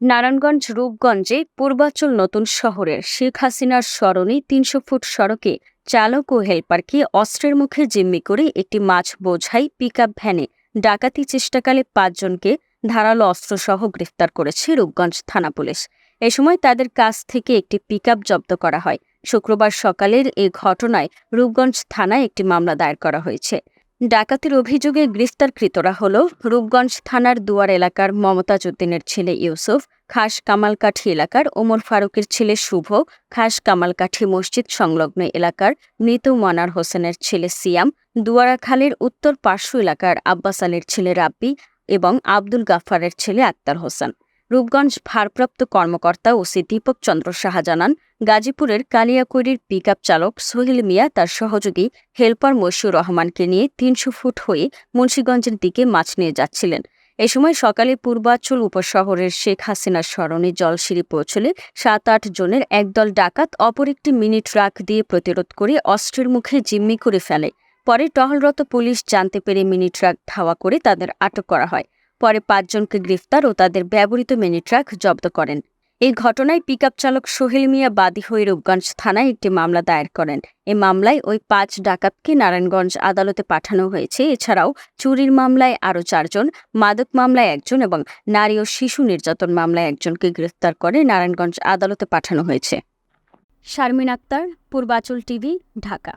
নারায়ণগঞ্জ রূপগঞ্জে পূর্বাচল নতুন শহরের শেখ হাসিনার স্মরণে ৩০০ ফুট সড়কে চালক ও হেলপারকে অস্ত্রের মুখে জিম্মি করে একটি মাছ বোঝাই পিকআপ ভ্যানে ডাকাতি চেষ্টাকালে ৫ জনকে ধারালো অস্ত্রসহ গ্রেফতার করেছে রূপগঞ্জ থানা পুলিশ। এ সময় তাদের কাছ থেকে একটি পিকআপ জব্দ করা হয়। শুক্রবার সকালের এ ঘটনায় রূপগঞ্জ থানায় একটি মামলা দায়ের করা হয়েছে। ডাকাতির অভিযোগে গ্রেফতারকৃতরা হল রূপগঞ্জ থানার দুয়ার এলাকার মমতাজ উদ্দিনের ছেলে ইউসুফ, খাস কামালকাঠি এলাকার ওমর ফারুকের ছেলে শুভ, খাস কামালকাঠি মসজিদ সংলগ্ন এলাকার মৃত মনার হোসেনের ছেলে সিয়াম, দুয়ারাখালীর উত্তর পার্শ্ব এলাকার আব্বাস আলীর ছেলে রাব্বি এবং আব্দুল গাফফারের ছেলে আক্তার হোসেন। রূপগঞ্জ ভারপ্রাপ্ত কর্মকর্তা ওসি দীপক চন্দ্র সাহা জানান, গাজীপুরের কালিয়াকৈরির পিকআপ চালক সোহেল মিয়া তার সহযোগী হেলপার মশিউর রহমানকে নিয়ে ৩০০ ফুট হয়ে মুন্সিগঞ্জের দিকে মাছ নিয়ে যাচ্ছিলেন। এ সময় সকালে পূর্বাচল উপশহরের শেখ হাসিনার স্মরণে জলসিঁড়ি পৌঁছলে ৭-৮ জনের একদল ডাকাত অপর একটি মিনি ট্রাক দিয়ে প্রতিরোধ করে অস্ত্রের মুখে জিম্মি করে ফেলে। পরে টহলরত পুলিশ জানতে পেরে মিনি ট্রাক ধাওয়া করে তাদের আটক করা হয়। পরে ৫ জনকে গ্রেফতার ও তাদের ব্যবহৃত মিনি ট্রাক জব্দ করেন। এই ঘটনায় পিকআপ চালক সোহেল মিয়া বাদী হয়ে রূপগঞ্জ থানায় একটি মামলা দায়ের করেন। এ মামলায় ওই ৫ ডাকাতকে নারায়ণগঞ্জ আদালতে পাঠানো হয়েছে। এছাড়াও চুরির মামলায় আরও ৪ জন, মাদক মামলায় ১ জন এবং নারী ও শিশু নির্যাতন মামলায় ১ জনকে গ্রেফতার করে নারায়ণগঞ্জ আদালতে পাঠানো হয়েছে। শারমিন আক্তার, পূর্বাচল টিভি, ঢাকা।